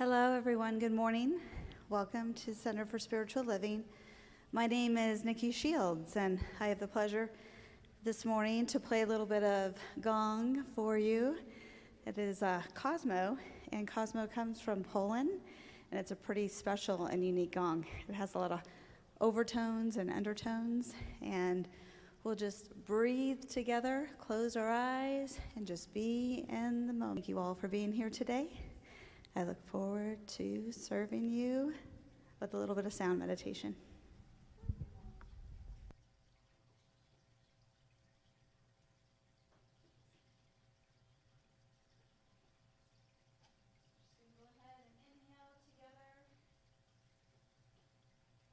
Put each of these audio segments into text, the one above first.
Hello, everyone. Good morning. Welcome to Center for Spiritual Living. My name is Nikki Shields, and I have the pleasure this morning to play a little bit of gong for you. It is Cosmo, and Cosmo comes from Poland, and it's a pretty special and unique gong. It has a lot of overtones and undertones, and we'll just breathe together, close our eyes, and just be in the moment. Thank you all for being here today. I look forward to serving you with a little bit of sound meditation. Go ahead and inhale together and exhale.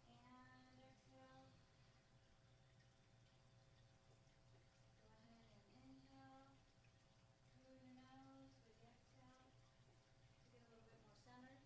Go ahead and inhale through your nose with the exhale to get a little bit more centered.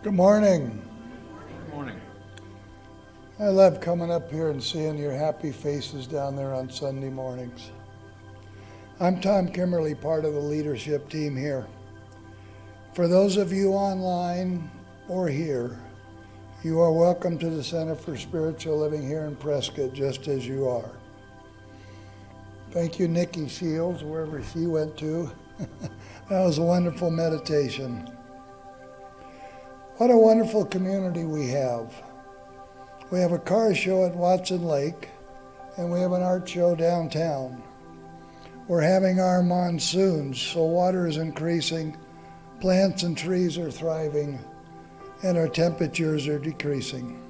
Good morning. Good morning. I love coming up here and seeing your happy faces down there on Sunday mornings. I'm Tom Kimberly, part of the leadership team here. For those of you online or here, you are welcome to the Center for Spiritual Living here in Prescott, just as you are. Thank you, Nikki Shields, wherever she went to. That was a wonderful meditation. What a wonderful community we have. We have a car show at Watson Lake, and we have an art show downtown. We're having our monsoons, so water is increasing, plants and trees are thriving, and our temperatures are decreasing.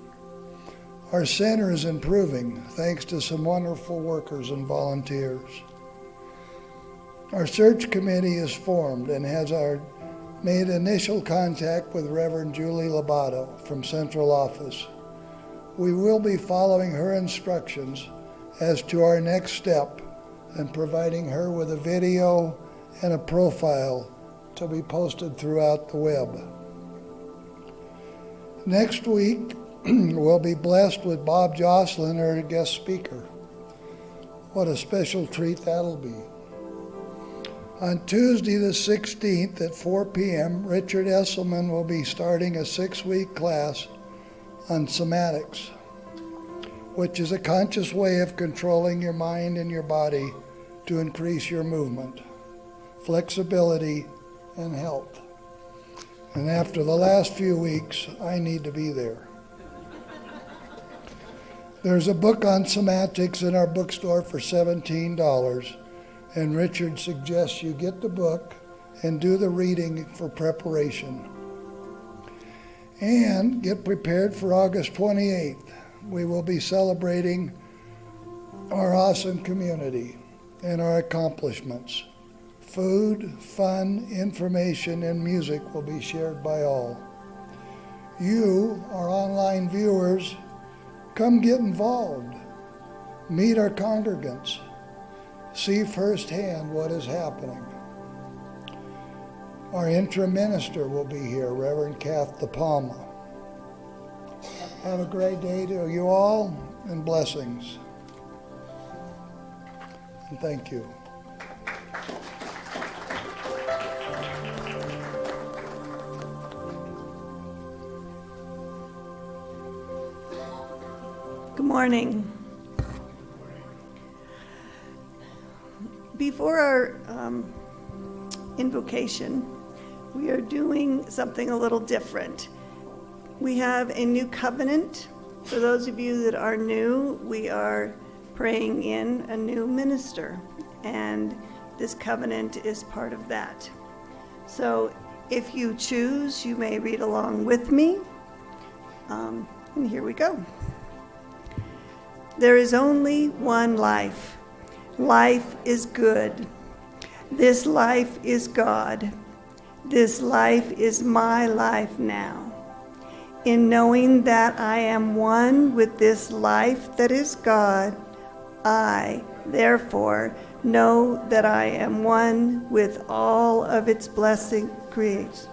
Our center is improving thanks to some wonderful workers and volunteers. Our search committee is formed and has made initial contact with Reverend Julie Lobato from Central Office. We will be following her instructions as to our next step and providing her with a video and a profile to be posted throughout the web. Next week, we'll be blessed with Bob Jocelyn, our guest speaker. What a special treat that'll be. On Tuesday the 16th at 4 p.m., Richard Esselman will be starting a 6-week class on somatics, which is a conscious way of controlling your mind and your body to increase your movement, flexibility, and health. And after the last few weeks, I need to be there. There's a book on somatics in our bookstore for $17, and Richard suggests you get the book and do the reading for preparation. And get prepared for August 28th. We will be celebrating our awesome community and our accomplishments. Food, fun, information, and music will be shared by all. You, our online viewers, come get involved. Meet our congregants. See firsthand what is happening. Our interim minister will be here, Reverend Kath De Palma. Have a great day to you all, and blessings. And thank you. Good morning. Before our invocation, we are doing something a little different. We have a new covenant. For those of you that are new, we are praying in a new minister, and this covenant is part of that. So if you choose, you may read along with me. And here we go. There is only one life. Life is good. This life is God. This life is my life now. In knowing that I am one with this life that is God, I, therefore, know that I am one with all of its blessing creation,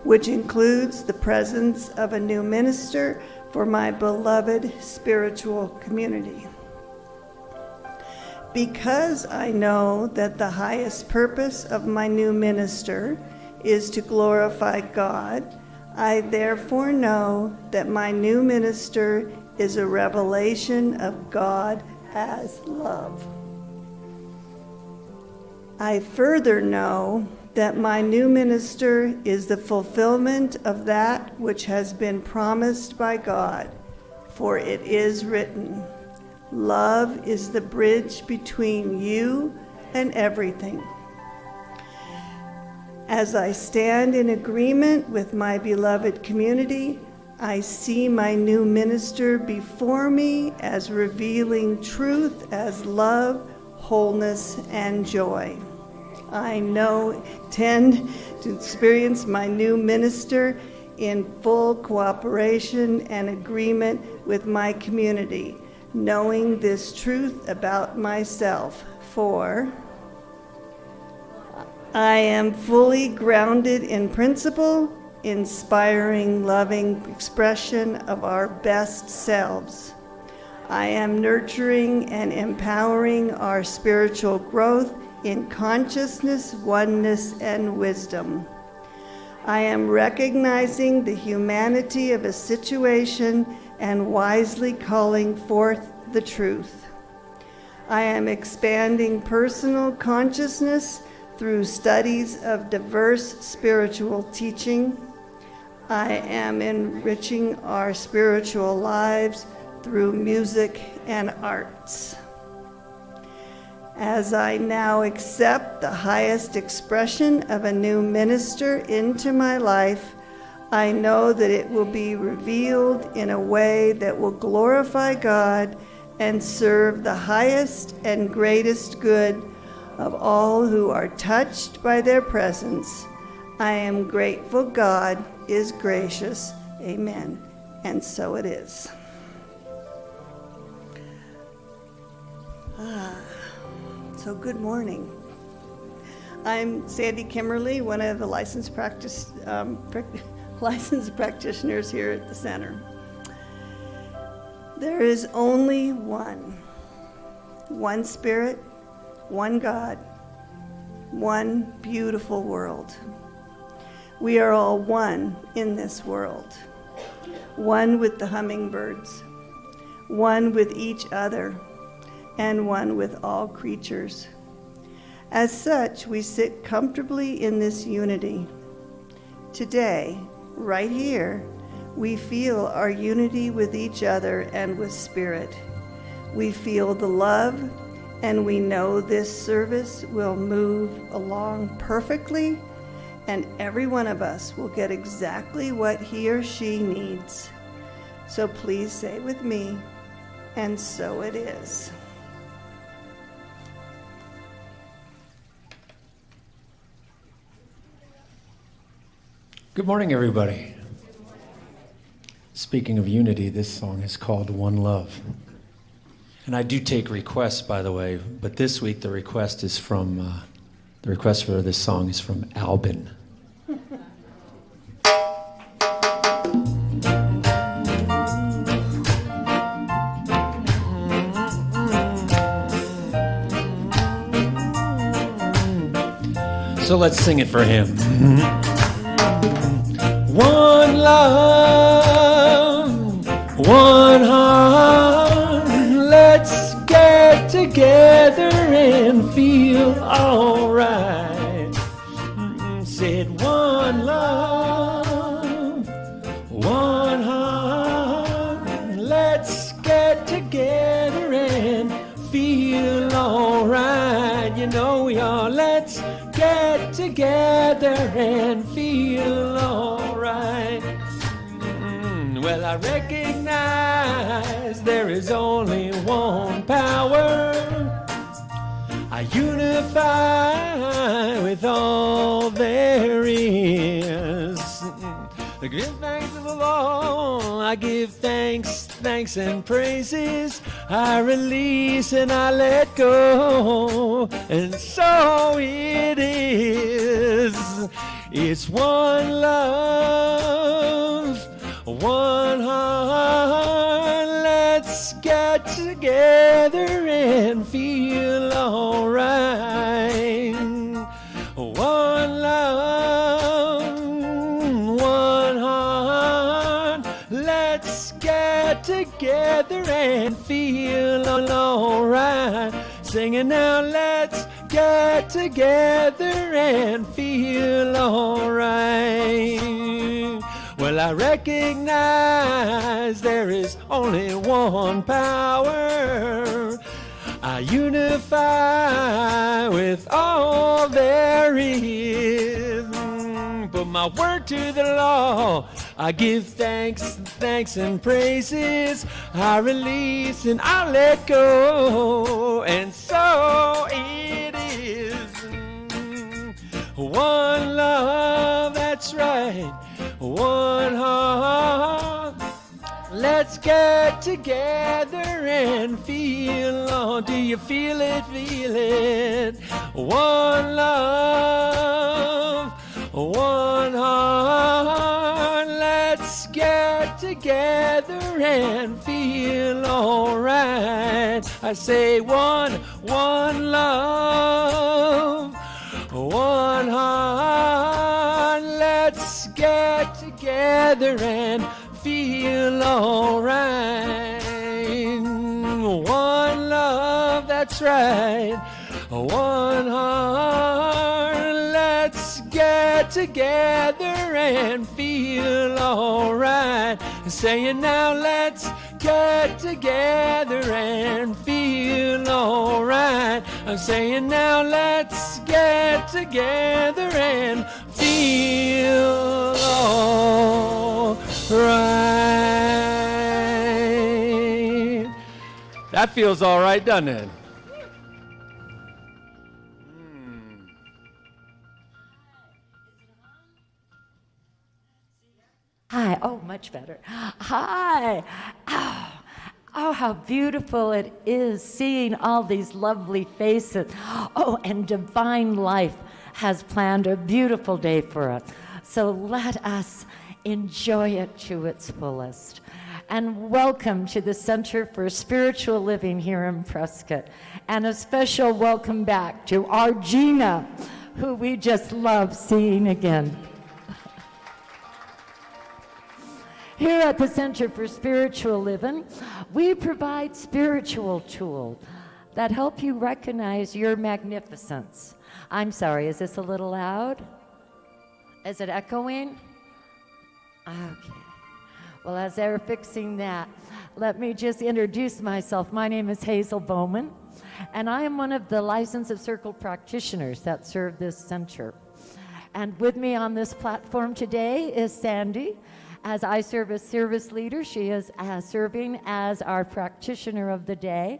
which includes the presence of a new minister for my beloved spiritual community. Because I know that the highest purpose of my new minister is to glorify God, I therefore know that my new minister is a revelation of God as love. I further know that my new minister is the fulfillment of that which has been promised by God, for it is written, "Love is the bridge between you and everything." As I stand in agreement with my beloved community, I see my new minister before me as revealing truth as love, wholeness, and joy. I intend to experience my new minister in full cooperation and agreement with my community, knowing this truth about myself, for I am fully grounded in principle, inspiring, loving expression of our best selves. I am nurturing and empowering our spiritual growth in consciousness, oneness, and wisdom. I am recognizing the humanity of a situation and wisely calling forth the truth. I am expanding personal consciousness through studies of diverse spiritual teaching. I am enriching our spiritual lives through music and arts. As I now accept the highest expression of a new minister into my life, I know that it will be revealed in a way that will glorify God and serve the highest and greatest good of all who are touched by their presence. I am grateful God is gracious. Amen. And so it is. So good morning. I'm Sandy Kimmerly, one of the licensed practitioners here at the center. There is only one Spirit, one God, one beautiful world. We are all one in this world, one with the hummingbirds, one with each other, and one with all creatures. As such, we sit comfortably in this unity. Today, right here, we feel our unity with each other and with Spirit. We feel the love, and we know this service will move along perfectly, and every one of us will get exactly what he or she needs. So please say with me, and so it is. Good morning, everybody. Speaking of unity, this song is called One Love. And I do take requests, by the way, but this week the request for this song is from Albin. So let's sing it for him. One love, one heart, let's get together and feel alright. Said one love, one heart, let's get together and feel alright. You know we are, let's get together and feel alright. Well, I recognize there is only one power. I unify with all there is. I give thanks to the Lord. I give thanks and praises. I release and I let go. And so it is. It's one love, one heart. Let's get together and feel alright. One love, one heart. Let's get together and feel alright. Singing now, let's get together and feel alright. Well, I recognize there is only one power. I unify with all there is. Put my word to the law. I give thanks and praises. I release and I let go. And so it is. One love, that's right. One heart. Let's get together and feel. Oh, do you feel it? Feel it. One love, one heart. together and feel alright. I say one love, one heart. Let's get together and feel alright. One love, that's right. One heart. Let's get together and feel alright. Saying now, let's get together and feel alright. I'm saying now, let's get together and feel alright. That feels alright, doesn't it? Hi. Oh, much better. Hi. Oh, how beautiful it is seeing all these lovely faces. Oh, and Divine Life has planned a beautiful day for us. So let us enjoy it to its fullest. And welcome to the Center for Spiritual Living here in Prescott. And a special welcome back to our Gina, who we just love seeing again. Here at the Center for Spiritual Living, we provide spiritual tools that help you recognize your magnificence. I'm sorry, is this a little loud? Is it echoing? Okay. Well, as they're fixing that, let me just introduce myself. My name is Hazel Bowman, and I am one of the licensed circle practitioners that serve this center. And with me on this platform today is Sandy. As I serve as service leader, she is serving as our practitioner of the day.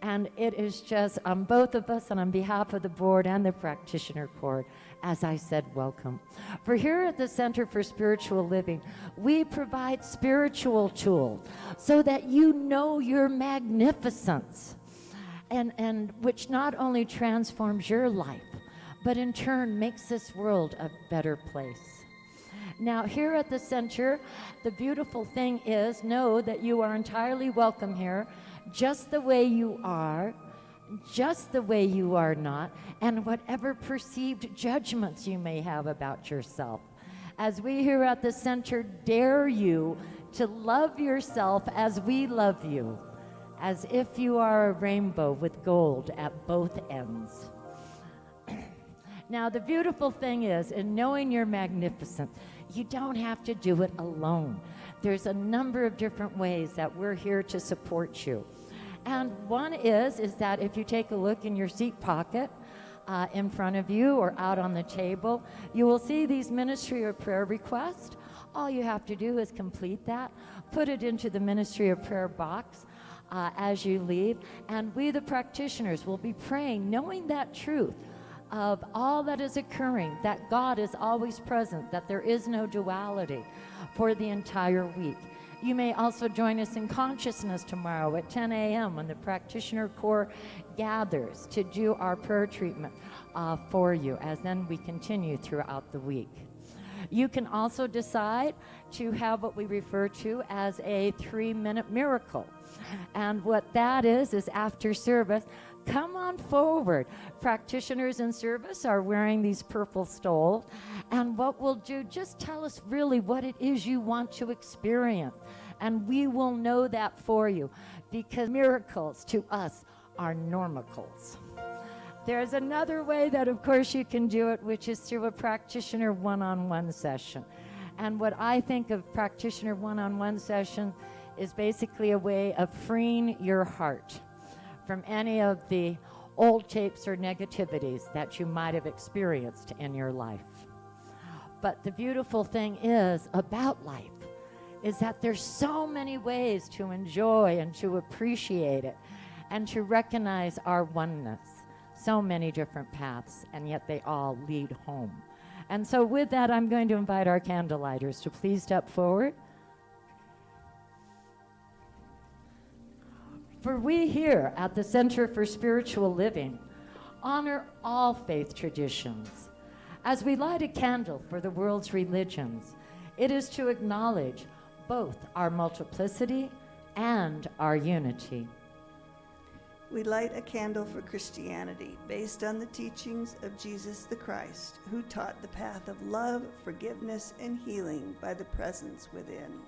And it is just on both of us and on behalf of the board and the practitioner corps, as I said, welcome. For here at the Center for Spiritual Living, we provide spiritual tools so that you know your magnificence, and which not only transforms your life, but in turn makes this world a better place. Now, here at the center, the beautiful thing is, know that you are entirely welcome here, just the way you are, just the way you are not, and whatever perceived judgments you may have about yourself. As we here at the center dare you to love yourself as we love you, as if you are a rainbow with gold at both ends. Now, the beautiful thing is, in knowing you're magnificent, you don't have to do it alone. There's a number of different ways that we're here to support you. And one is that if you take a look in your seat pocket in front of you or out on the table, you will see these ministry of prayer requests. All you have to do is complete that, put it into the ministry of prayer box as you leave, and we, the practitioners, will be praying, knowing that truth of all that is occurring, that God is always present, that there is no duality for the entire week. You may also join us in consciousness tomorrow at 10 a.m. when the practitioner corps gathers to do our prayer treatment for you, as then we continue throughout the week. You can also decide to have what we refer to as a 3-minute miracle. And what that is after service, come on forward. Practitioners in service are wearing these purple stoles. And what we'll do, just tell us really what it is you want to experience. And we will know that for you, because miracles to us are normicals. There's another way that, of course, you can do it, which is through a practitioner one-on-one session. And what I think of practitioner one-on-one session is basically a way of freeing your heart from any of the old tapes or negativities that you might have experienced in your life. But the beautiful thing is about life is that there's so many ways to enjoy and to appreciate it and to recognize our oneness. So many different paths, and yet they all lead home. And so with that, I'm going to invite our candlelighters to please step forward. For we here at the Center for Spiritual Living honor all faith traditions. As we light a candle for the world's religions, it is to acknowledge both our multiplicity and our unity. We light a candle for Christianity based on the teachings of Jesus the Christ, who taught the path of love, forgiveness, and healing by the presence within.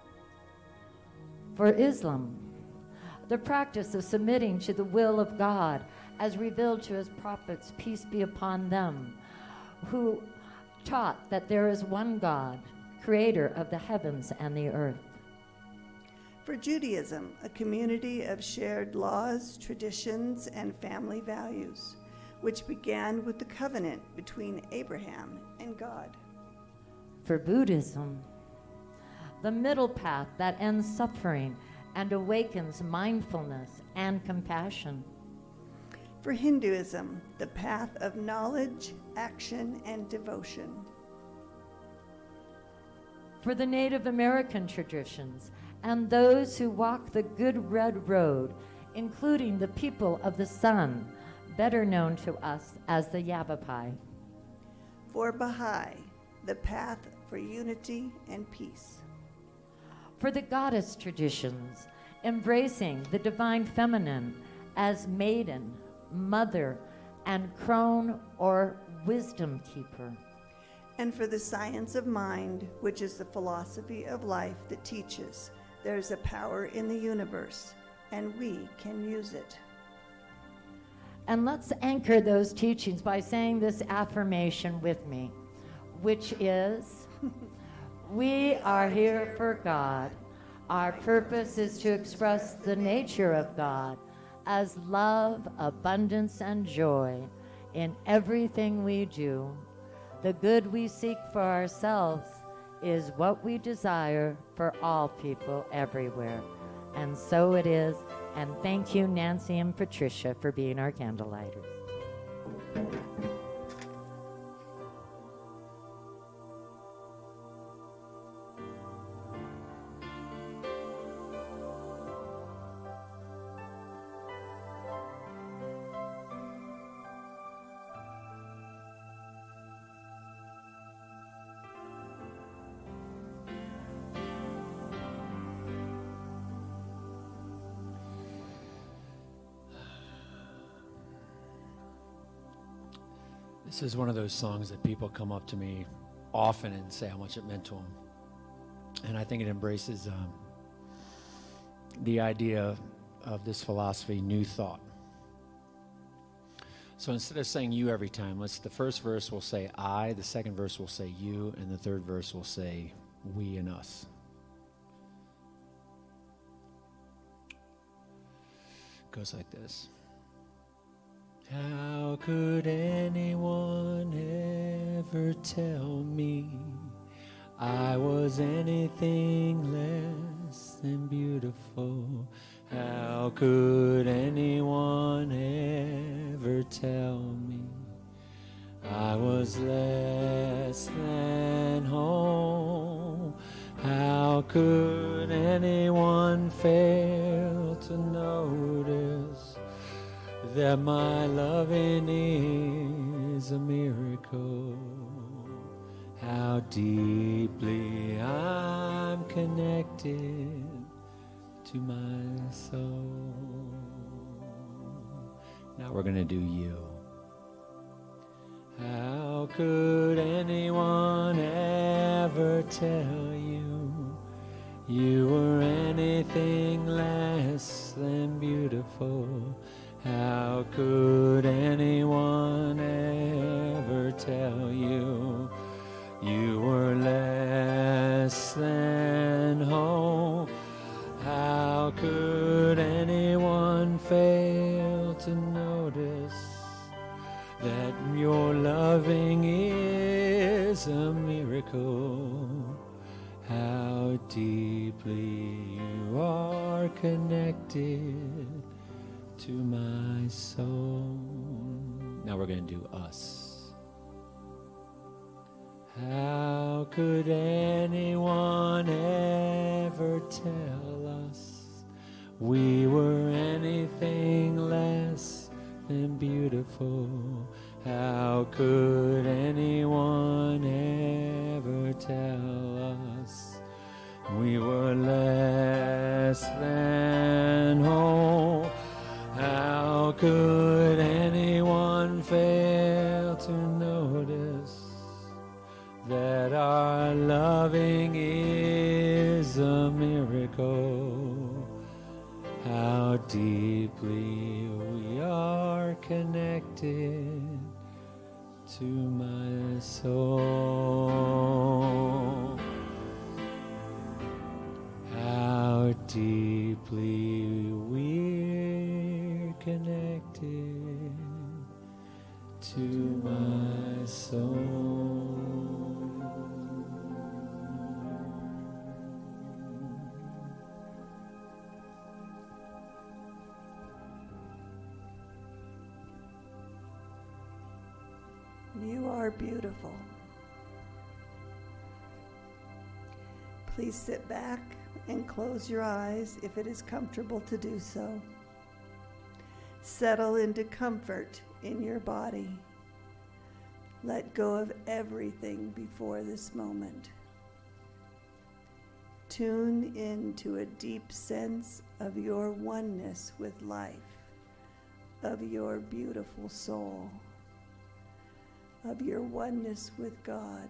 For Islam, the practice of submitting to the will of God as revealed to his prophets, peace be upon them, who taught that there is one God, creator of the heavens and the earth. For Judaism, a community of shared laws, traditions, and family values, which began with the covenant between Abraham and God. For Buddhism, the middle path that ends suffering and awakens mindfulness and compassion. For Hinduism, the path of knowledge, action, and devotion. For the Native American traditions and those who walk the good red road, including the people of the sun, better known to us as the Yavapai. For Baha'i, the path for unity and peace. For the goddess traditions, embracing the divine feminine as maiden, mother, and crone or wisdom keeper. And for the science of mind, which is the philosophy of life that teaches there is a power in the universe, and we can use it. And let's anchor those teachings by saying this affirmation with me, which is, we are here for God. Our purpose is to express the nature of God as love, abundance, and joy in everything we do. The good we seek for ourselves is what we desire for all people everywhere. And so it is. And thank you, Nancy and Patricia, for being our candlelighters. This is one of those songs that people come up to me often and say how much it meant to them. And I think it embraces the idea of this philosophy, new thought. So instead of saying you every time, the first verse will say I, the second verse will say you, and the third verse will say we and us. It goes like this. How could anyone ever tell me I was anything less than beautiful? How could anyone ever tell me I was less than whole? How could anyone fail to notice that my loving is a miracle? How deeply I'm connected to my soul. Now we're going to do you. How could anyone ever tell you you were anything less than beautiful? How could anyone ever tell you you were less than whole? How could anyone fail to notice that your loving is a miracle? How deeply you are connected to my soul. Now we're going to do us. How could anyone ever tell us we were anything less than beautiful? How could anyone ever tell us we were less less than whole. How could anyone fail to notice that our loving is a miracle? How deeply we are connected to my soul. How deeply we're connected to my soul. You are beautiful. Please sit back and close your eyes if it is comfortable to do so. Settle into comfort in your body. Let go of everything before this moment. Tune into a deep sense of your oneness with life, of your beautiful soul, of your oneness with God.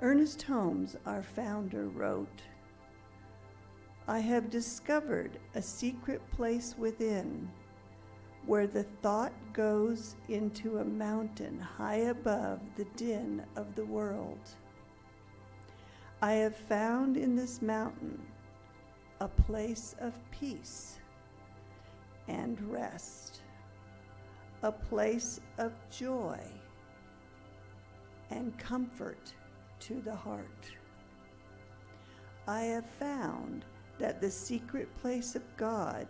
Ernest Holmes, our founder, wrote, "I have discovered a secret place within where the thought goes into a mountain high above the din of the world. I have found in this mountain a place of peace and rest, a place of joy and comfort to the heart. I have found that the secret place of God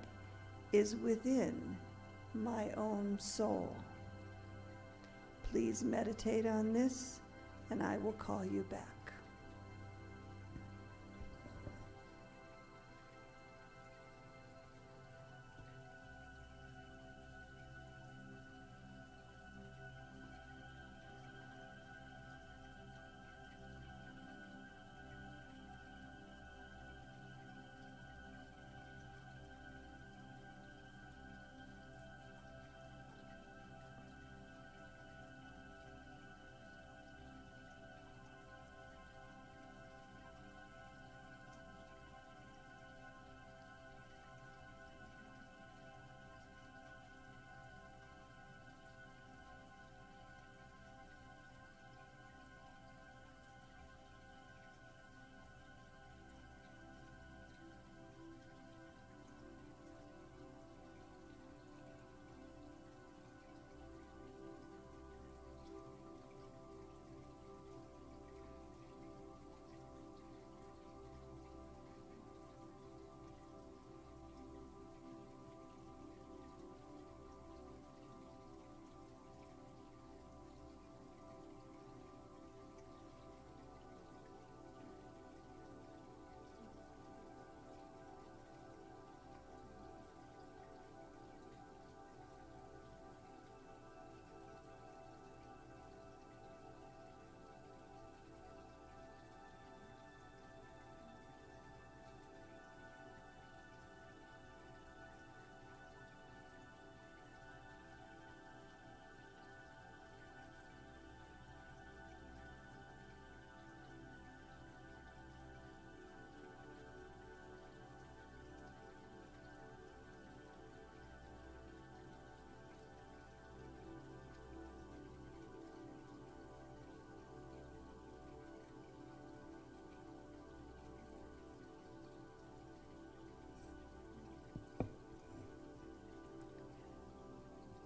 is within my own soul." Please meditate on this, and I will call you back.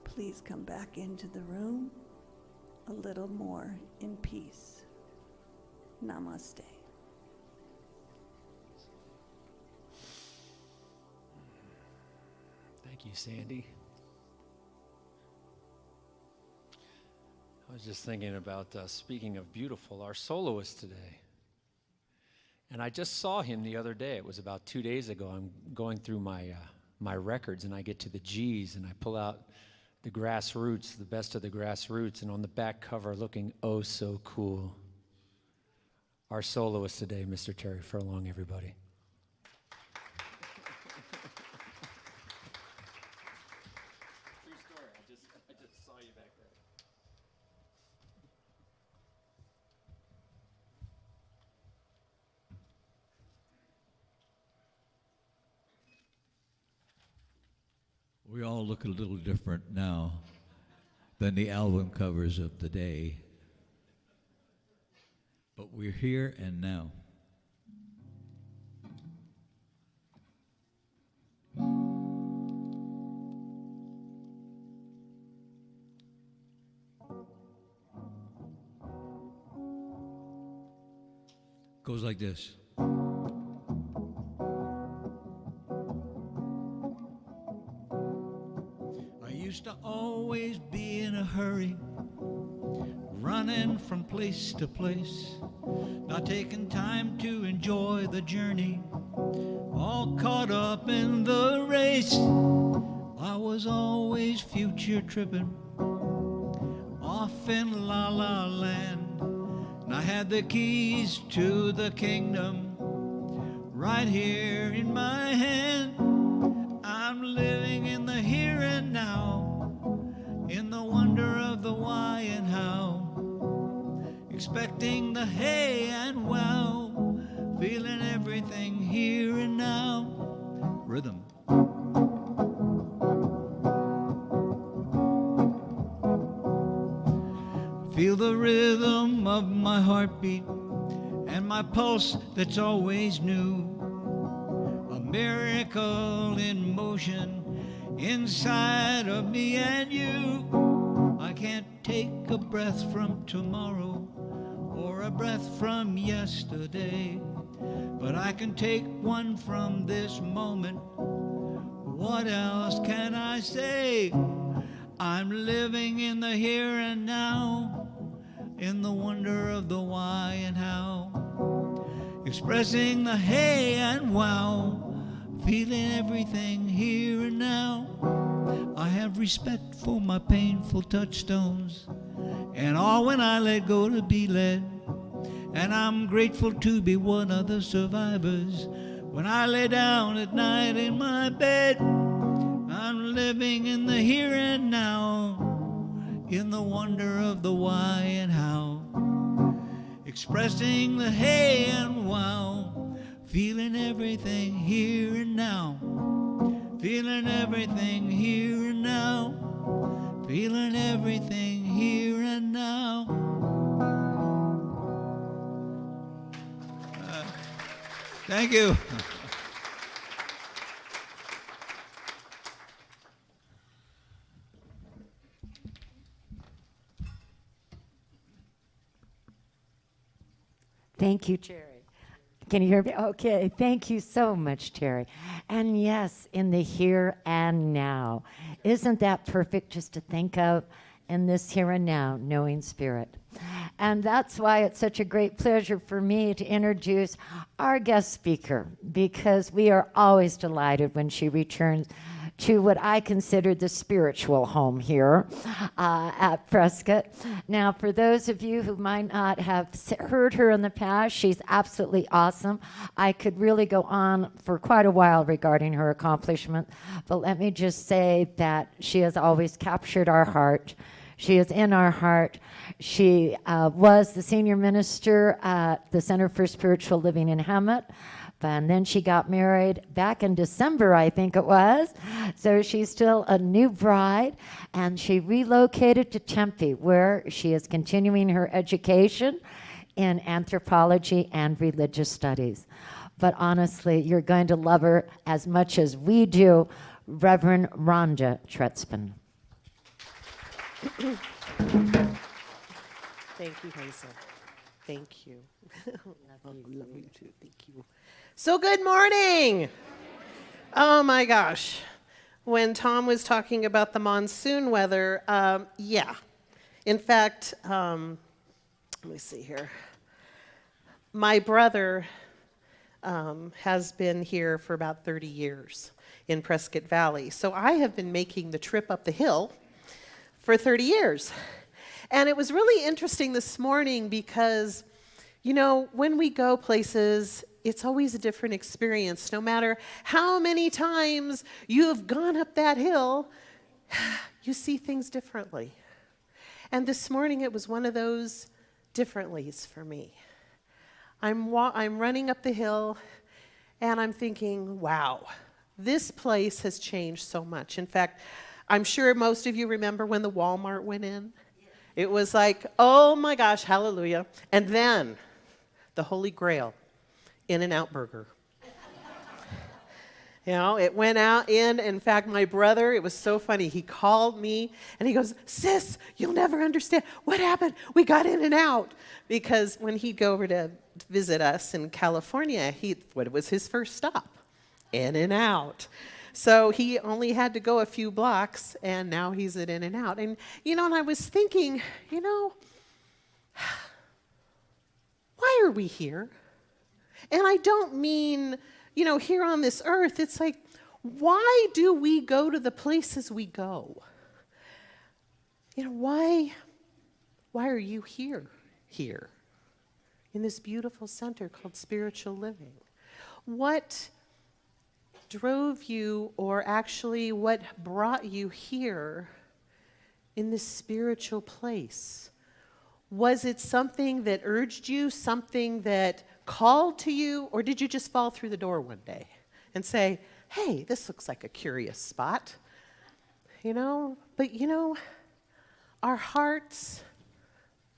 Please come back into the room a little more in peace. Namaste. Thank you, Sandy. I was just thinking about, speaking of beautiful, our soloist today. And I just saw him the other day. It was about 2 days ago. I'm going through my records, and I get to the G's, and I pull out the Grassroots, the best of the Grassroots, and on the back cover, looking oh so cool, our soloist today, Mr. Terry Furlong, everybody. True story. I just saw you back there. We all look a little different now than the album covers of the day. But we're here and now. Goes like this. I used to always be in a hurry, running from place to place, not taking time to enjoy the journey, all caught up in the race. I was always future tripping, off in La La Land, and I had the keys to the kingdom right here in my hand. I'm living in the here and now, in the wonder of the why and how, expecting the hey and wow, feeling everything here and now. Rhythm. Feel the rhythm of my heartbeat and my pulse that's always new. A miracle in motion inside of me and you. I can't take a breath from tomorrow or a breath from yesterday, but I can take one from this moment. What else can I say? I'm living in the here and now, in the wonder of the why and how, expressing the hey and wow, feeling everything here and now. I have respect for my painful touchstones and all when I let go to be led, and I'm grateful to be one of the survivors when I lay down at night in my bed. I'm living in the here and now, in the wonder of the why and how, expressing the hey and wow, feeling everything here and now, feeling everything here and now, feeling everything here and now. Thank you. Thank you, Terry. Can you hear me? Okay, thank you so much, Terry. And yes, in the here and now. Isn't that perfect just to think of in this here and now, knowing spirit? And that's why it's such a great pleasure for me to introduce our guest speaker, because we are always delighted when she returns to what I consider the spiritual home here at Prescott. Now, for those of you who might not have heard her in the past, she's absolutely awesome. I could really go on for quite a while regarding her accomplishment, but let me just say that she has always captured our heart. She is in our heart. She was the senior minister at the Center for Spiritual Living in Hemet. And then she got married back in December, I think it was. So she's still a new bride. And she relocated to Tempe, where she is continuing her education in anthropology and religious studies. But honestly, you're going to love her as much as we do, Reverend Rhonda Tretzman. Thank you, Hazel. Thank you. Love you too. Thank you. So good morning. Oh my gosh. When Tom was talking about the monsoon weather, yeah. In fact, let me see here. My brother has been here for about 30 years in Prescott Valley. So I have been making the trip up the hill for 30 years. And it was really interesting this morning because, You know, when we go places, it's always a different experience. No matter how many times you have gone up that hill, you see things differently. And this morning it was one of those differentlies for me. I'm running up the hill and I'm thinking, wow, this place has changed so much. In fact, I'm sure most of you remember when the Walmart went in. It was like, oh my gosh, hallelujah. And then the Holy Grail, In-N-Out Burger. You know, it went out in fact, my brother, it was so funny. He called me and he goes, sis, you'll never understand. What happened? We got In-N-Out. Because when he'd go over to visit us in California, what was his first stop? In-N-Out. So he only had to go a few blocks, and now he's at In-N-Out. And, you know, and I was thinking, you know, why are we here? And I don't mean, you know, here on this earth. It's like, why do we go to the places we go? You know, why are you here in this beautiful center called spiritual living? What drove you, or actually what brought you here in this spiritual place? Was it something that urged you, something that called to you, or did you just fall through the door one day and say, hey, this looks like a curious spot? You know, but you know, our hearts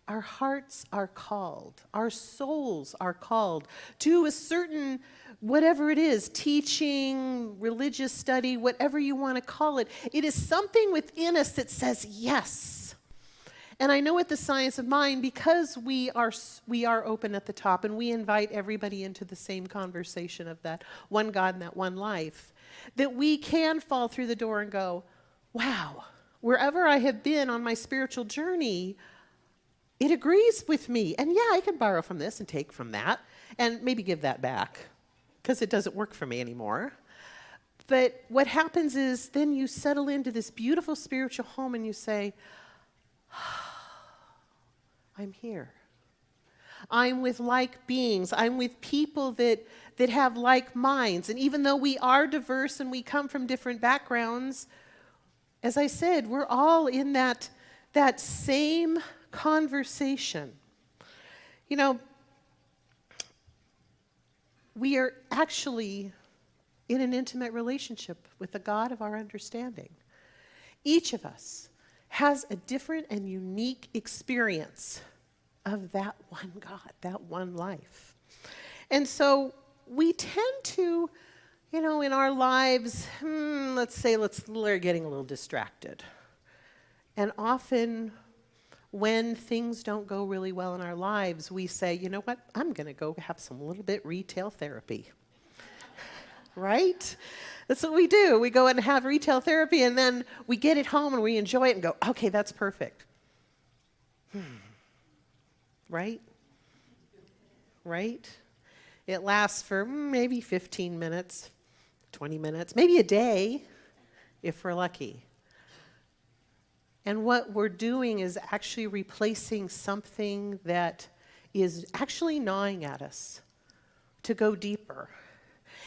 are called, our souls are called to a certain, whatever it is, teaching, religious study, whatever you want to call it. It is something within us that says yes. And I know at the Science of Mind, because we are open at the top and we invite everybody into the same conversation of that one God and that one life, that we can fall through the door and go, wow, wherever I have been on my spiritual journey, it agrees with me. And yeah, I can borrow from this and take from that and maybe give that back because it doesn't work for me anymore. But what happens is then you settle into this beautiful spiritual home and you say, I'm here. I'm with like beings. I'm with people that have like minds. And even though we are diverse and we come from different backgrounds, as I said, we're all in that same conversation. You know, we are actually in an intimate relationship with the God of our understanding. Each of us has a different and unique experience of that one God, that one life. And so we tend to, you know, in our lives, we're getting a little distracted. And often when things don't go really well in our lives, we say, you know what, I'm going to go have some little bit retail therapy. Right? That's what we do. We go and have retail therapy, and then we get it home and we enjoy it and go, okay, that's perfect. Right? Right? It lasts for maybe 15 minutes, 20 minutes, maybe a day, if we're lucky. And what we're doing is actually replacing something that is actually gnawing at us to go deeper.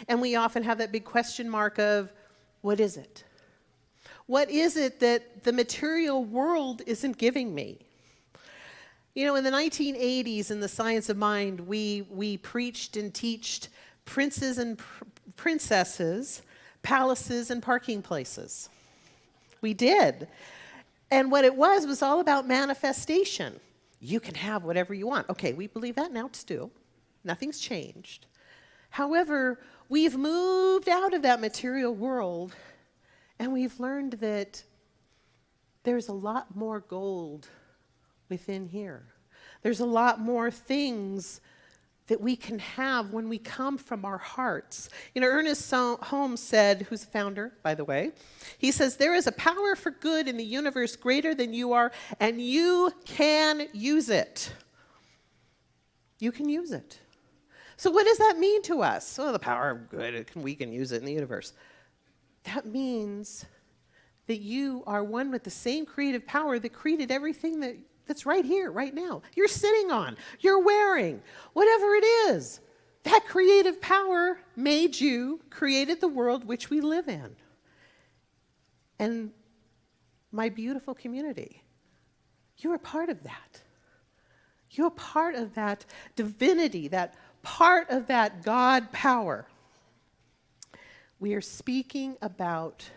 And we often have that big question mark of, what is it? What is it that the material world isn't giving me? You know, in the 1980s, in the Science of Mind, we preached and teached princes and princesses, palaces and parking places. We did. And what it was all about manifestation. You can have whatever you want. Okay, we believe that now still. Nothing's changed. However, we've moved out of that material world, and we've learned that there's a lot more gold within here. There's a lot more things that we can have when we come from our hearts. You know, Ernest Holmes said, who's the founder, by the way, he says, there is a power for good in the universe greater than you are, and you can use it. You can use it. So what does that mean to us? Well, the power of good, we can use it in the universe. That means that you are one with the same creative power that created everything that that's right here, right now, you're sitting on, you're wearing, whatever it is. That creative power made you, created the world which we live in. And my beautiful community, you are part of that. You're part of that divinity, that part of that God power. We are speaking about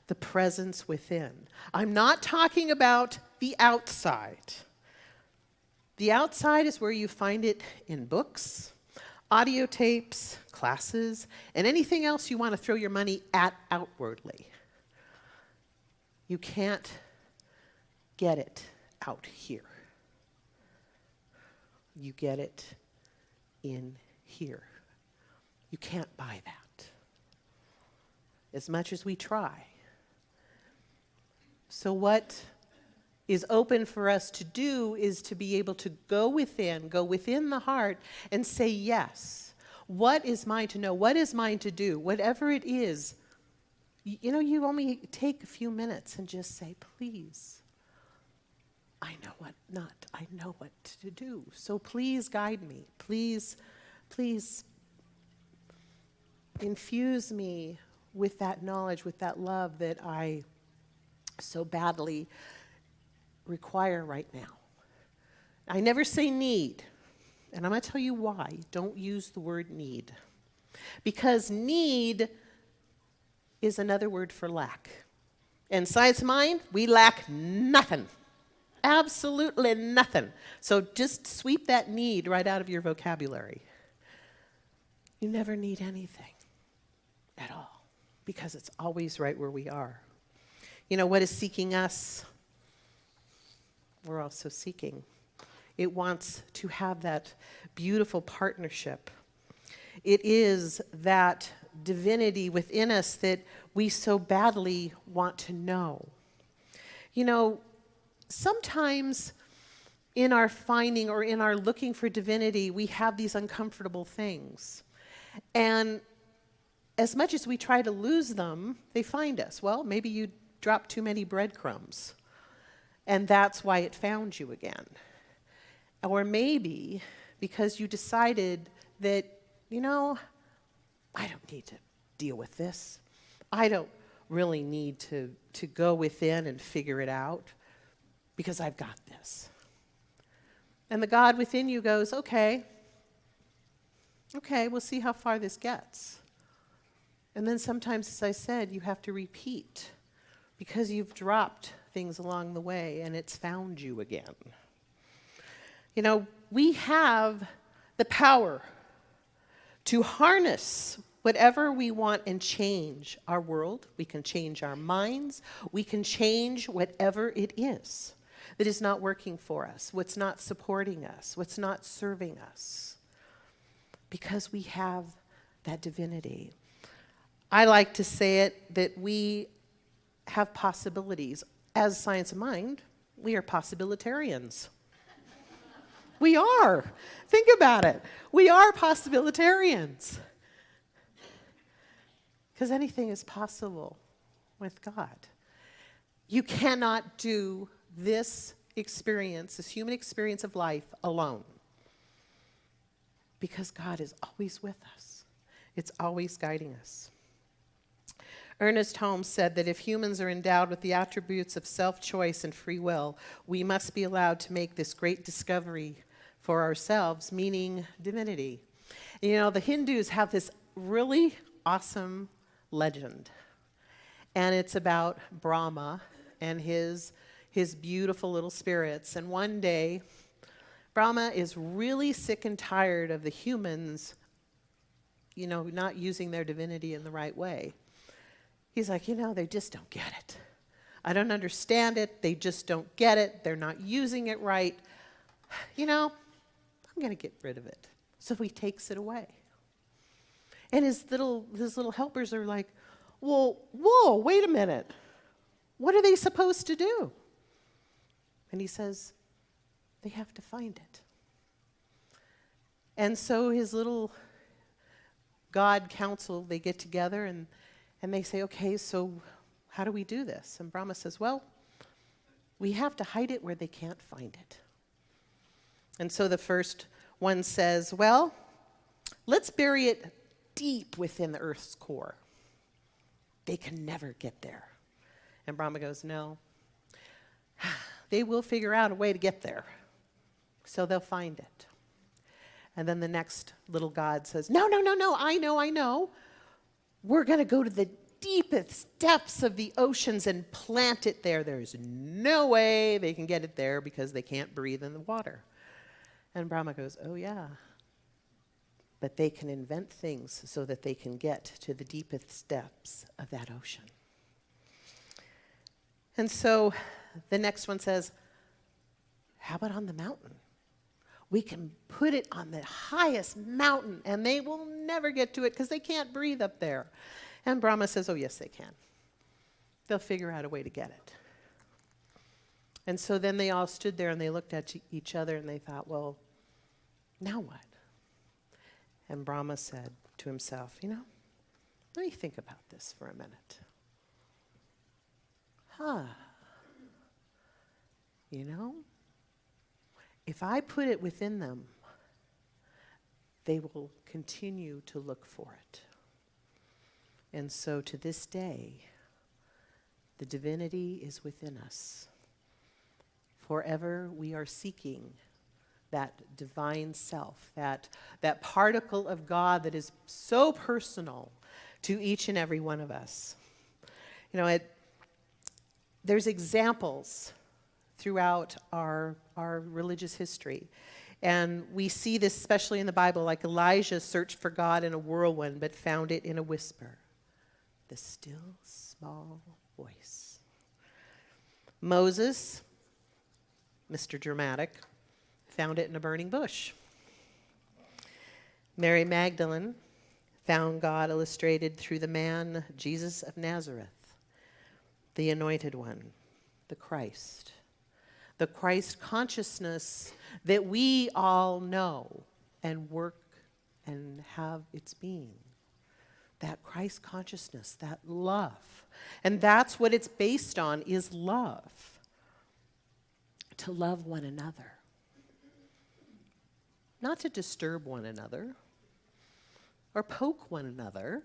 the presence within. I'm not talking about the outside. The outside is where you find it in books, audio tapes, classes, and anything else you want to throw your money at outwardly. You can't get it out here. You get it in here. You can't buy that, as much as we try. So what is open for us to do is to be able to go within the heart and say, yes, what is mine to know? What is mine to do? Whatever it is, you only take a few minutes and just say, please, I know what to do. So please guide me. Please infuse me with that knowledge, with that love that I so badly require right now. I never say need, and I'm going to tell you why. Don't use the word need. Because need is another word for lack. In Science of Mind, we lack nothing. Absolutely nothing. So just sweep that need right out of your vocabulary. You never need anything at all, because it's always right where we are. What is seeking us? We're also seeking. It wants to have that beautiful partnership. It is that divinity within us that we so badly want to know. Sometimes in our finding or in our looking for divinity, we have these uncomfortable things. And as much as we try to lose them, they find us. Well, maybe you dropped too many breadcrumbs, and that's why it found you again. Or maybe because you decided that, I don't need to deal with this. I don't really need to go within and figure it out, because I've got this. And the God within you goes, okay, we'll see how far this gets. And then sometimes, as I said, you have to repeat, because you've dropped things along the way and it's found you again. We have the power to harness whatever we want and change our world. We can change our minds. We can change whatever it is that is not working for us, what's not supporting us, what's not serving us, because we have that divinity. I like to say it that we have possibilities. As Science of Mind, we are possibilitarians. We are. Think about it. We are possibilitarians. Because anything is possible with God. You cannot do this experience, this human experience of life, alone. Because God is always with us. It's always guiding us. Ernest Holmes said that if humans are endowed with the attributes of self-choice and free will, we must be allowed to make this great discovery for ourselves, meaning divinity. The Hindus have this really awesome legend, and it's about Brahma and his beautiful little spirits. And one day, Brahma is really sick and tired of the humans, not using their divinity in the right way. He's like, they just don't get it. I don't understand it. They just don't get it. They're not using it right. I'm going to get rid of it. So he takes it away. And his little helpers are like, well, whoa, wait a minute. What are they supposed to do? And he says, they have to find it. And so his little God council, they get together and they say, okay, so how do we do this? And Brahma says, well, we have to hide it where they can't find it. And so the first one says, well, let's bury it deep within the earth's core. They can never get there. And Brahma goes, no, they will figure out a way to get there. So they'll find it. And then the next little god says, no, I know. We're going to go to the deepest depths of the oceans and plant it there. There's no way they can get it there because they can't breathe in the water. And Brahma goes, oh yeah, but they can invent things so that they can get to the deepest depths of that ocean. And so the next one says, how about on the mountain? We can put it on the highest mountain and they will never get to it because they can't breathe up there. And Brahma says, oh yes, they can. They'll figure out a way to get it. And so then they all stood there and they looked at each other and they thought, well, now what? And Brahma said to himself, let me think about this for a minute. If I put it within them, they will continue to look for it. And so to this day, the divinity is within us. Forever we are seeking that divine self, that particle of God that is so personal to each and every one of us. There's examples throughout our religious history. And we see this especially in the Bible, like Elijah searched for God in a whirlwind, but found it in a whisper. The still, small voice. Moses, Mr. Dramatic, found it in a burning bush. Mary Magdalene found God illustrated through the man Jesus of Nazareth, the Anointed One, the Christ consciousness that we all know and work and have its being. That Christ consciousness, that love. And that's what it's based on, is love. To love one another. Not to disturb one another or poke one another,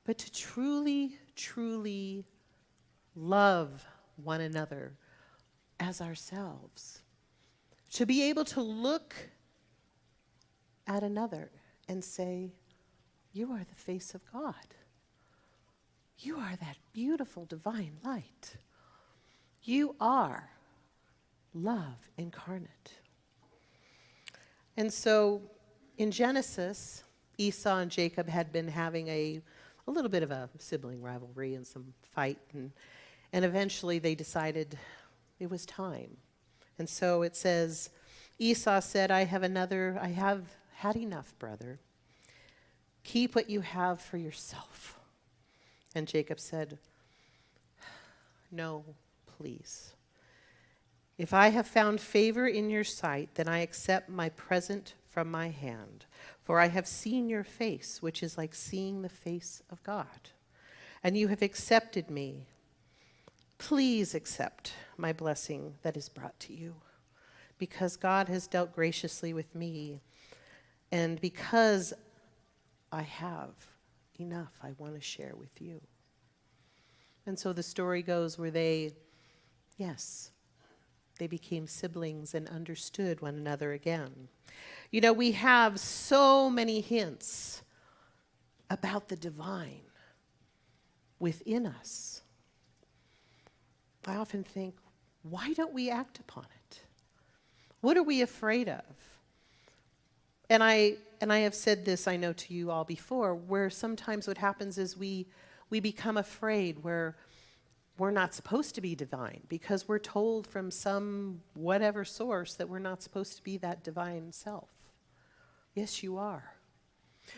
but to truly, truly love one another as ourselves. To be able to look at another and say, you are the face of God. You are that beautiful divine light. You are love incarnate. And so in Genesis, Esau and Jacob had been having a little bit of a sibling rivalry and some fight, and eventually they decided it was time. And so it says, Esau said, I have had enough, brother. Keep what you have for yourself. And Jacob said, no, please. If I have found favor in your sight, then I accept my present from my hand. For I have seen your face, which is like seeing the face of God. And you have accepted me. Please accept my blessing that is brought to you. Because God has dealt graciously with me. And because I have enough, I want to share with you. And so the story goes where they became siblings and understood one another again. We have so many hints about the divine within us. I often think, why don't we act upon it? What are we afraid of? And I have said this, I know, to you all before, where sometimes what happens is we become afraid where we're not supposed to be divine because we're told from some whatever source that we're not supposed to be that divine self. Yes, you are.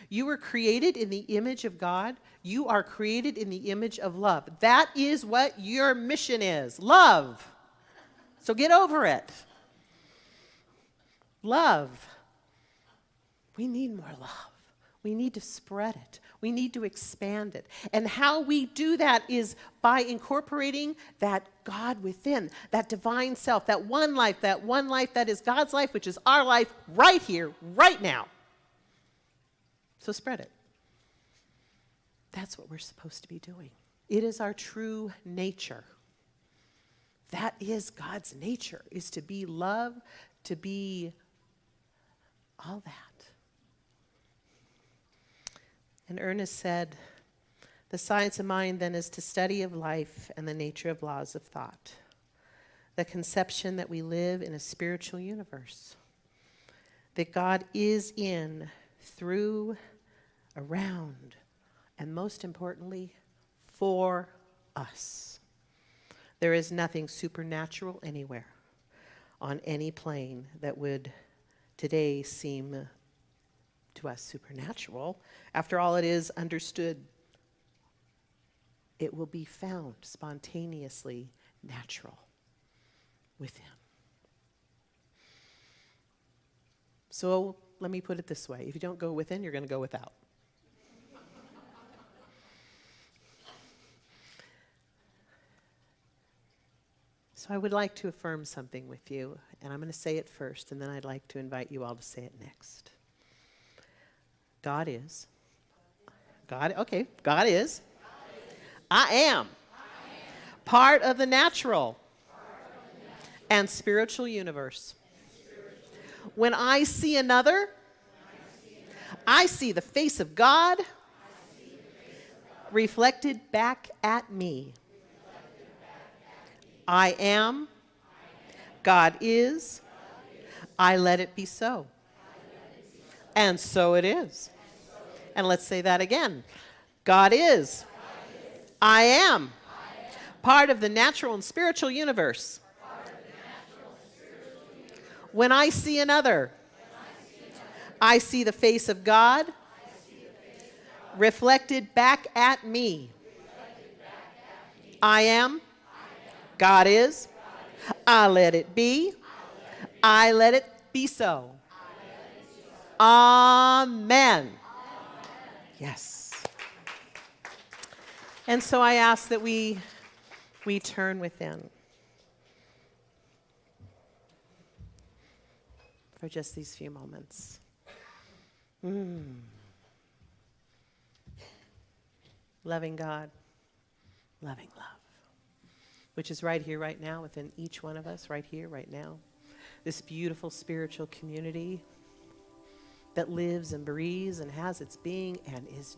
You were created in the image of God. You are created in the image of love. That is what your mission is, love. So get over it. Love. We need more love. We need to spread it. We need to expand it. And how we do that is by incorporating that God within, that divine self, that one life that is God's life, which is our life right here, right now. So spread it. That's what we're supposed to be doing. It is our true nature. That is God's nature, is to be love, to be all that. And Ernest said, the science of mind then is the study of life and the nature of laws of thought. The conception that we live in a spiritual universe. That God is in, through, around, and most importantly, for us. There is nothing supernatural anywhere on any plane that would today seem to us supernatural. After all, it is understood. It will be found spontaneously natural within. So let me put it this way. If you don't go within, you're going to go without. So I would like to affirm something with you, and I'm going to say it first, and then I'd like to invite you all to say it next. God is. God is. I am. Part of the natural and spiritual universe. When I see another, I see the face of God reflected back at me. I am. God is. I let it be so. And so it is. And let's say that again. God is. I am. Part of the natural and spiritual universe. When I see another, I see the face of God reflected back at me. I am. God is. I let it be. I let it be so. Amen. Yes. And so I ask that we turn within for just these few moments. Loving God, loving love, which is right here, right now, within each one of us, right here, right now. This beautiful spiritual community that lives and breathes and has its being and is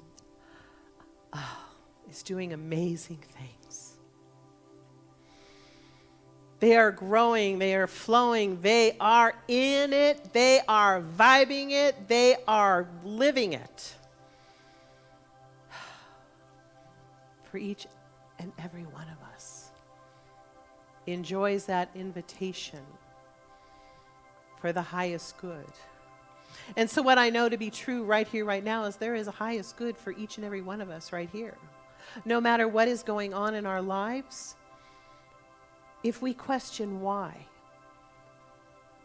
doing amazing things. They are growing, they are flowing, they are in it, they are vibing it, they are living it. For each and every one of us enjoys that invitation for the highest good. And so what I know to be true right here, right now, is there is a highest good for each and every one of us right here. No matter what is going on in our lives, if we question why,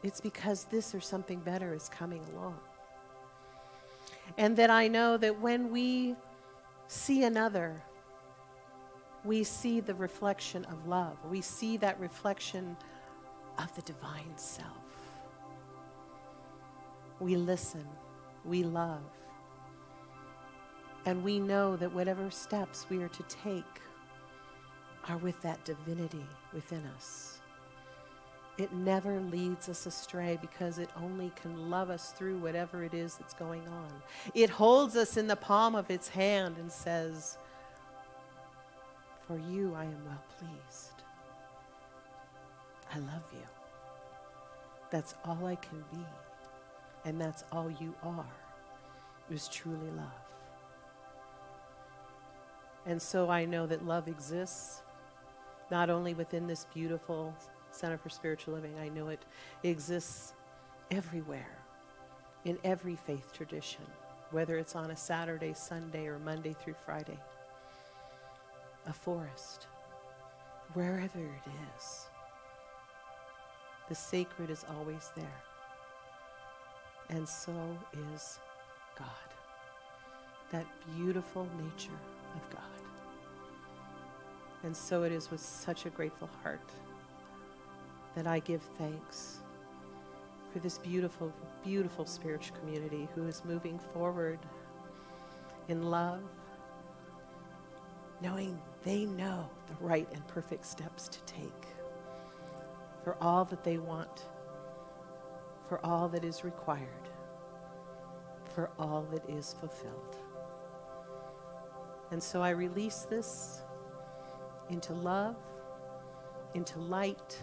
it's because this or something better is coming along. And that I know that when we see another, we see the reflection of love. We see that reflection of the divine self. We listen, we love, and we know that whatever steps we are to take are with that divinity within us. It never leads us astray because it only can love us through whatever it is that's going on. It holds us in the palm of its hand and says, "For you I am well pleased. I love you. That's all I can be. And that's all you are, is truly love." And so I know that love exists, not only within this beautiful Center for Spiritual Living. I know it exists everywhere, in every faith tradition, whether it's on a Saturday, Sunday, or Monday through Friday. A forest, wherever it is, the sacred is always there. And so is God. that beautiful nature of God. And so it is with such a grateful heart that I give thanks for this beautiful, beautiful spiritual community who is moving forward in love, knowing they know the right and perfect steps to take for all that they want, for all that is required, for all that is fulfilled. And so I release this into love, into light,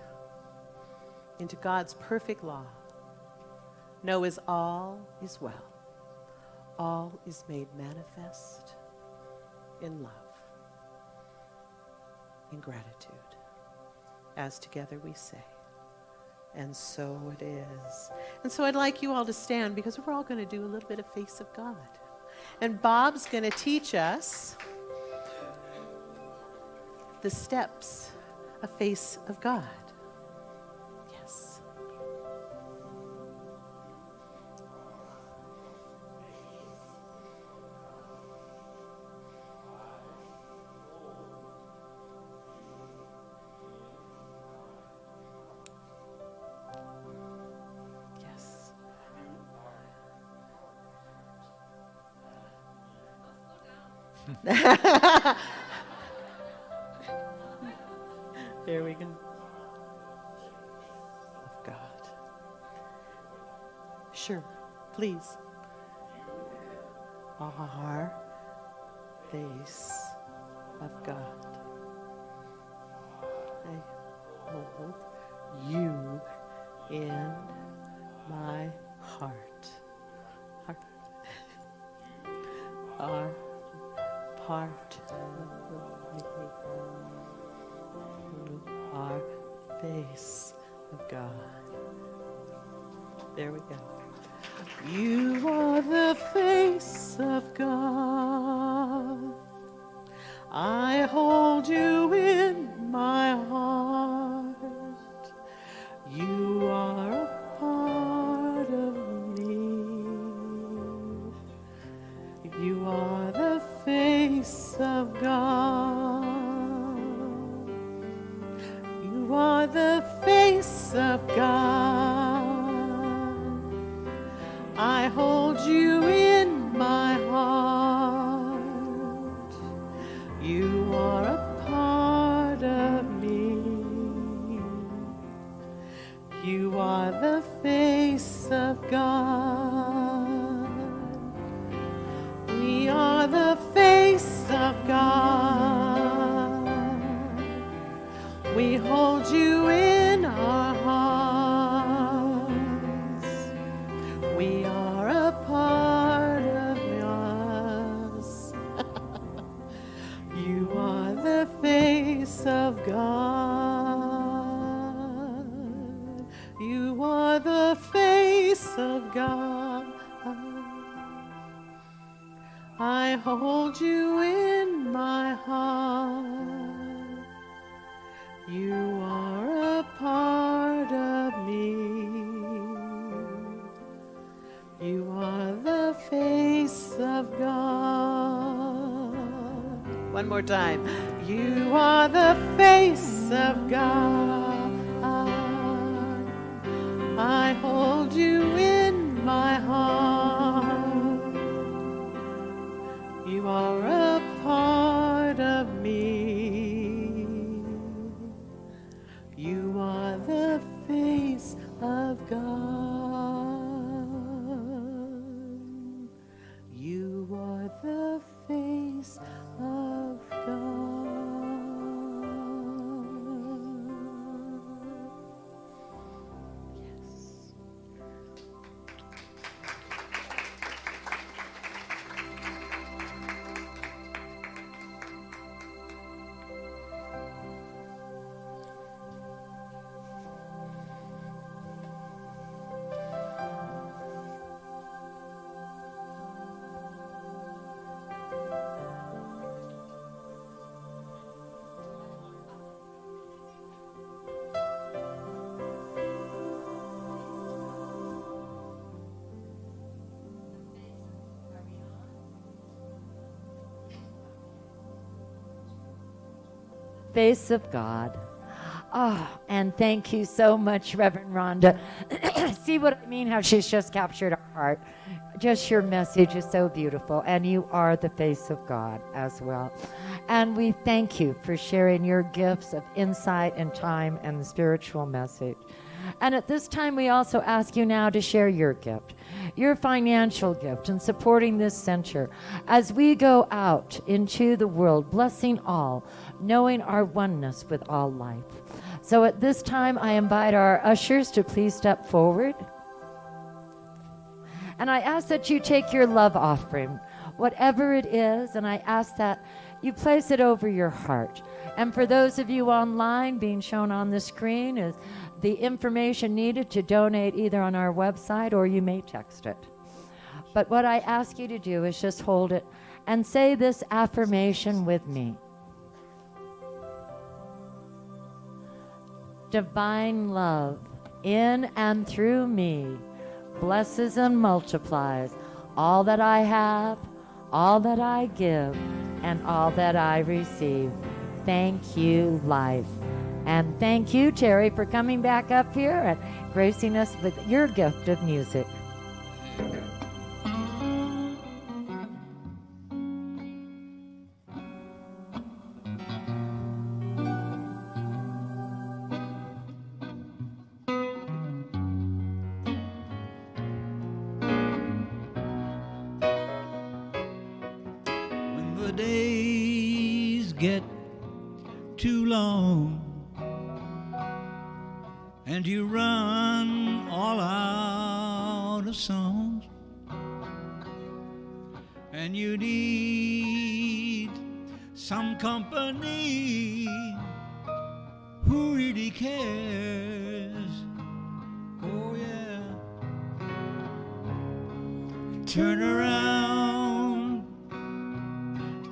into God's perfect law. Know as all is well. All is made manifest in love, in gratitude, as together we say, and so it is. And so I'd like you all to stand because we're all going to do a little bit of Face of God. And Bob's going to teach us the steps of Face of God. Yes. Yes. There we go. Of God. Sure, please. Our face of God. I hold you in my heart. Our part of me. Our face of God. There we go. You are the face of God. I hold you in my heart. You are a part of me. You are the face of God. You are the face of God. I hold you in my heart. You are a part of me. You are the face of God. We are the face of God. We hold you in our hearts. We are a part of us. You are the face of God. You are the face of God. I hold you in my heart. You are a part of me. You are the face of God. One more time. You are the face of God. I hold you in my heart. You are a part of me. You are the face of God. You are the face of God. Yes. face of God. Oh, and thank you so much, Reverend Rhonda. See what I mean? How she's just captured our heart. Just your message is so beautiful, and you are the face of God as well. And we thank you for sharing your gifts of insight and time and the spiritual message. And at this time, we also ask you now to share your gift, your financial gift in supporting this center as we go out into the world, blessing all, knowing our oneness with all life. So at this time, I invite our ushers to please step forward. And I ask that you take your love offering, whatever it is, and I ask that you place it over your heart. And for those of you online, being shown on the screen is the information needed to donate either on our website or you may text it. But what I ask you to do is just hold it and say this affirmation with me. Divine love in and through me blesses and multiplies all that I have, all that I give, and all that I receive. Thank you, life. And thank you, Terry, for coming back up here and gracing us with your gift of music. When the days get too long and you run all out of songs and you need some company who really cares. Oh yeah. Turn around,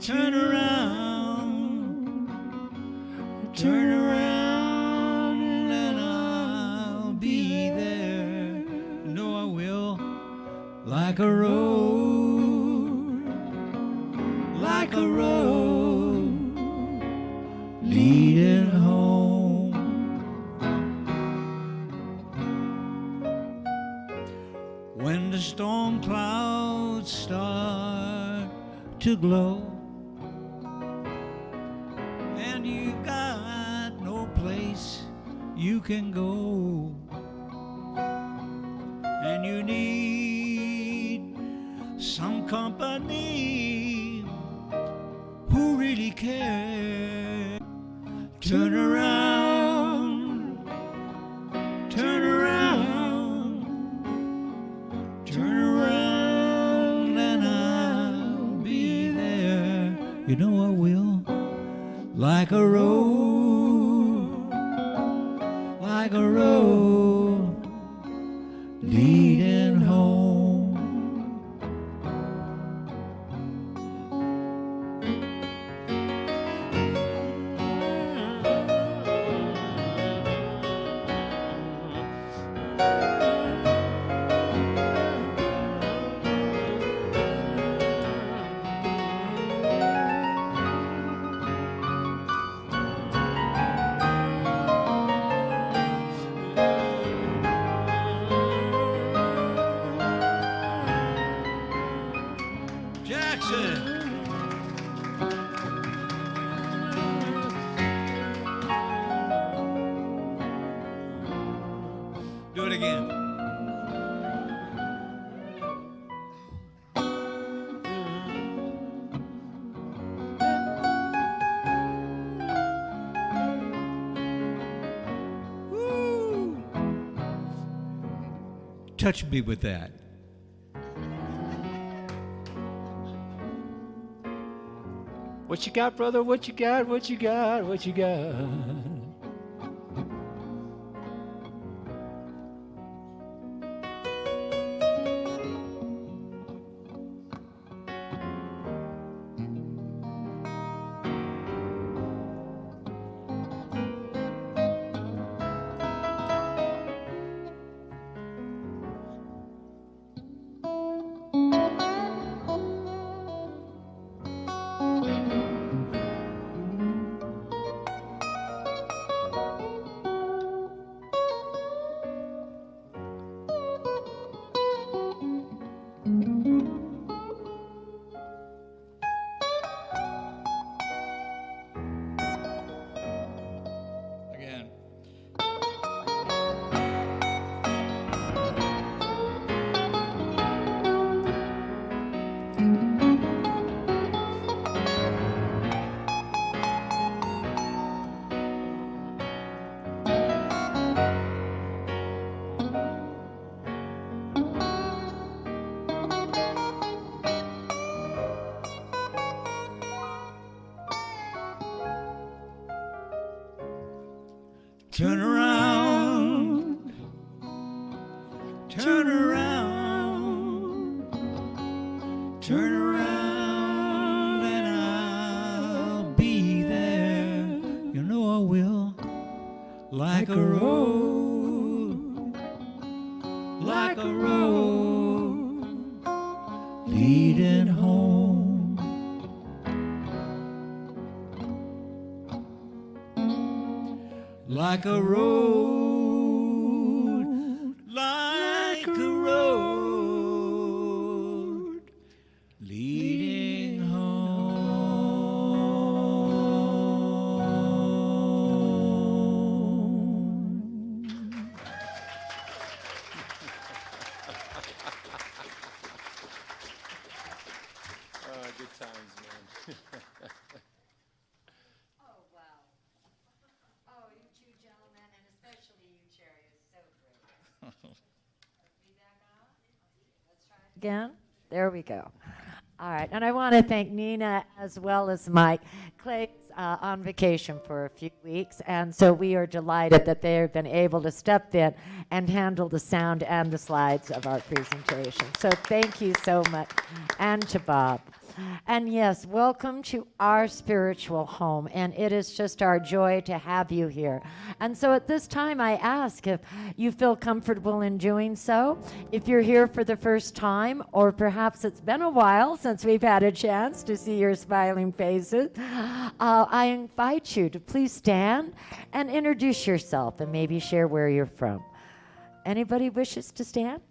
turn around, turn around, and I'll be there. No, I will. Like a road, like a road, leading home. When the storm clouds start to glow and you've got no place you can go, and you need some company who really cares. Turn around, turn around, turn around, and I'll be there. You know I will. Like a road, like a road, leading home. Jackson. Do it again. Woo. Touch me with that. What you got, brother? What you got? What you got? What you got? Turn around, turn around, turn around, and I'll be there. You know I will. Like a road, like a road leading home. Like a road, like a road leading home. Good times, man. Oh, wow. Oh, you two gentlemen, and especially you, Cherry, is so great. Feedback on? Let's try it again. There we go. All right, and I want to thank Nina as well as Mike. Clay's on vacation for a few weeks, and so we are delighted that they have been able to step in and handle the sound and the slides of our presentation. So thank you so much, and to Bob. And yes, welcome to our spiritual home, and it is just our joy to have you here. And so at this time, I ask if you feel comfortable in doing so. If you're here for the first time, or perhaps it's been a while since we've had a chance to see your smiling faces, I invite you to please stand and introduce yourself and maybe share where you're from. Anybody wishes to stand?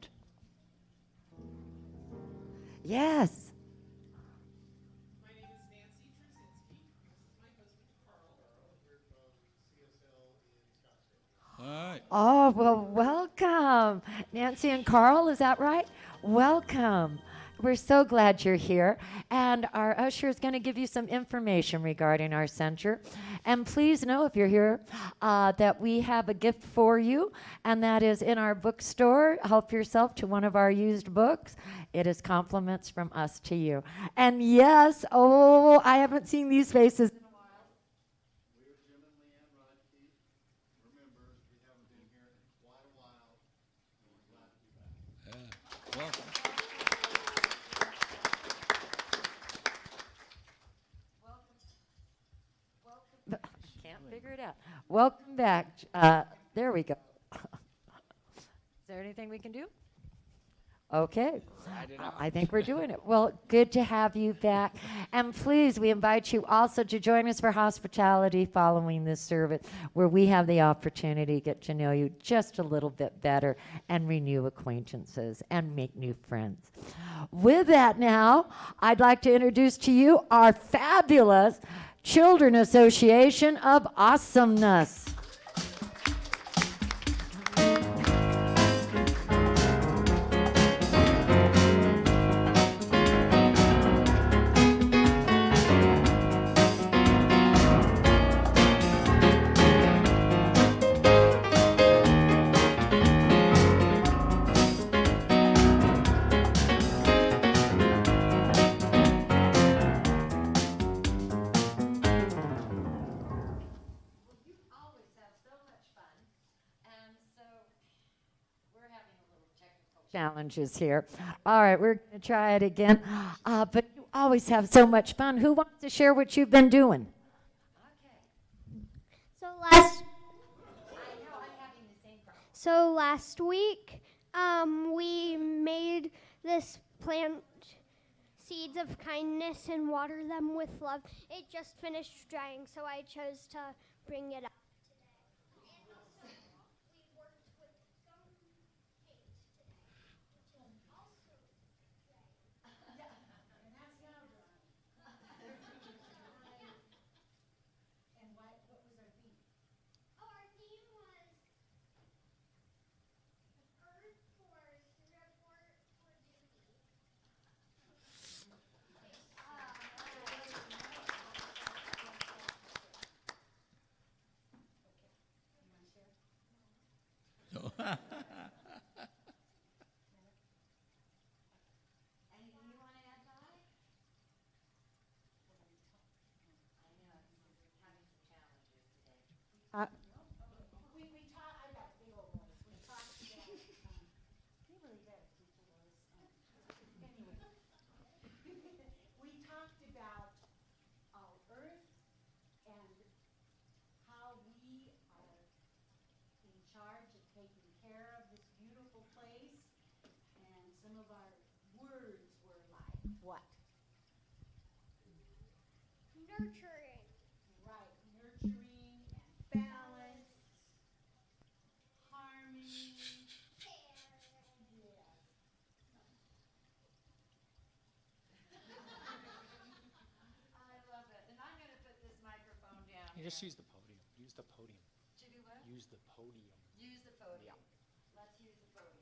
Yes. All right. Oh, well, welcome. Nancy and Carl, is that right? Welcome. We're so glad you're here. And our usher is going to give you some information regarding our center. And please know, if you're here, that we have a gift for you, and that is in our bookstore. Help yourself to one of our used books. It is compliments from us to you. And yes, oh, I haven't seen these faces. Welcome. I can't figure it out. Welcome back. There we go. Is there anything we can do? Okay. I think we're doing it. Well, good to have you back. And please, we invite you also to join us for hospitality following this service, where we have the opportunity to get to know you just a little bit better and renew acquaintances and make new friends. With that now, I'd like to introduce to you our fabulous Children Association of Awesomeness. Challenges here. All right, we're going to try it again. But you always have so much fun. Who wants to share what you've been doing? So last week, we made this plant seeds of kindness and water them with love. It just finished drying, so I chose to bring it up. Nurturing. Right. Nurturing, balanced, harmony. I love it. And I'm going to put this microphone down. You just use the podium. Use the podium. To do what? Use the podium. Use the podium. Let's use the podium.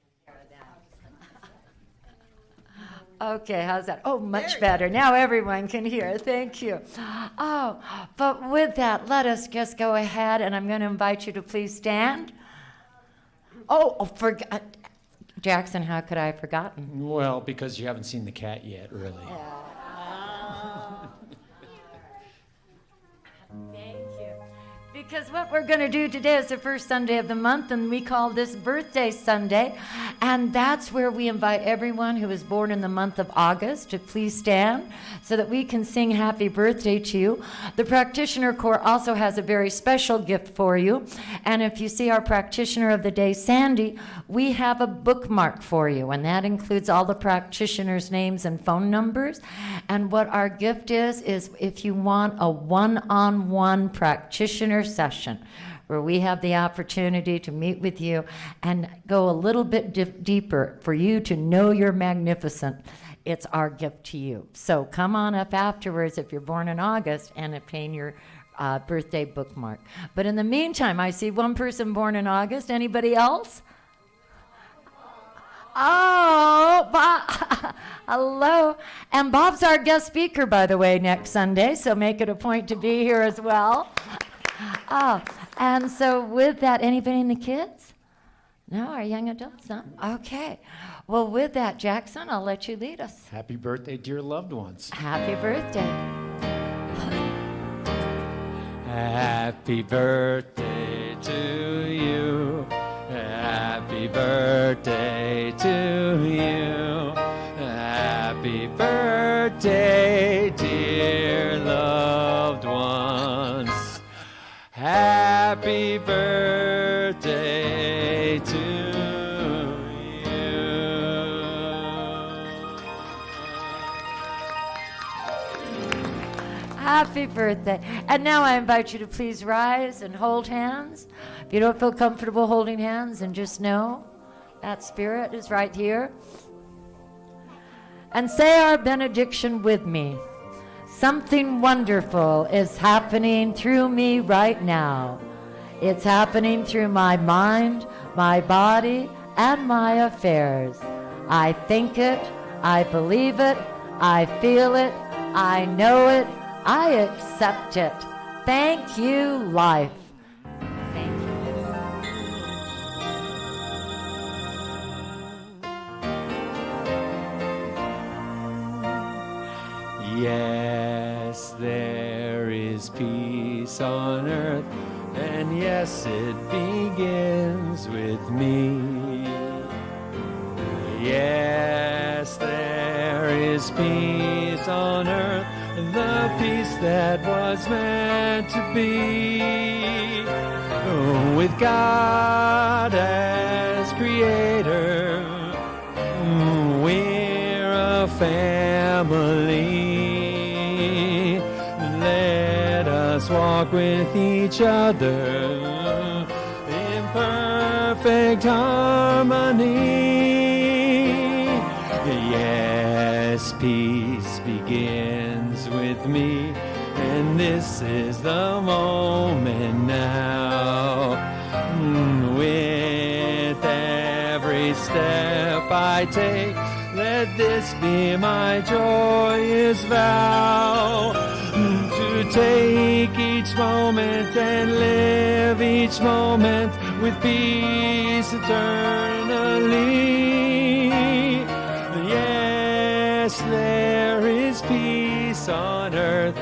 Okay, how's that? Oh, much better. Now everyone can hear. Thank you. Oh, but with that, let us just go ahead, and I'm going to invite you to please stand. Jackson, how could I have forgotten? Well, because you haven't seen the cat yet, really. Thank you. Because what we're going to do today is the first Sunday of the month, and we call this Birthday Sunday. And that's where we invite everyone who is born in the month of August to please stand so that we can sing happy birthday to you. The Practitioner Corps also has a very special gift for you. And if you see our Practitioner of the Day, Sandy, we have a bookmark for you. And that includes all the practitioners' names and phone numbers. And what our gift is if you want a one-on-one practitioner session where we have the opportunity to meet with you and go a little bit deeper for you to know you're magnificent, it's our gift to you. So come on up afterwards if you're born in August and obtain your birthday bookmark. But in the meantime, I see one person born in August. Anybody else? Oh, Bob. Hello. And Bob's our guest speaker, by the way, next Sunday, so make it a point to be here as well. And so with that, anybody in the kids? No, our young adults? No? Okay. Well, with that, Jackson, I'll let you lead us. Happy birthday, dear loved ones. Happy birthday. Happy birthday to you. Happy birthday to you. Happy birthday, dear loved ones. Happy birthday to you. Happy birthday. And now I invite you to please rise and hold hands. If you don't feel comfortable holding hands, and just know that spirit is right here. And say our benediction with me. Something wonderful is happening through me right now. It's happening through my mind, my body, and my affairs. I think it, I believe it, I feel it, I know it, I accept it. Thank you, life. Thank you. Yes, there is peace on earth, and yes, it begins with me. Yes, there is peace on earth, the peace that was meant to be. With God as creator, we're a family. Let us walk with each other in perfect harmony. Yes, peace begins with me, and this is the moment now. With every step I take, let this be my joyous vow, to take each moment and live each moment with peace eternally. Yes, there is peace on earth,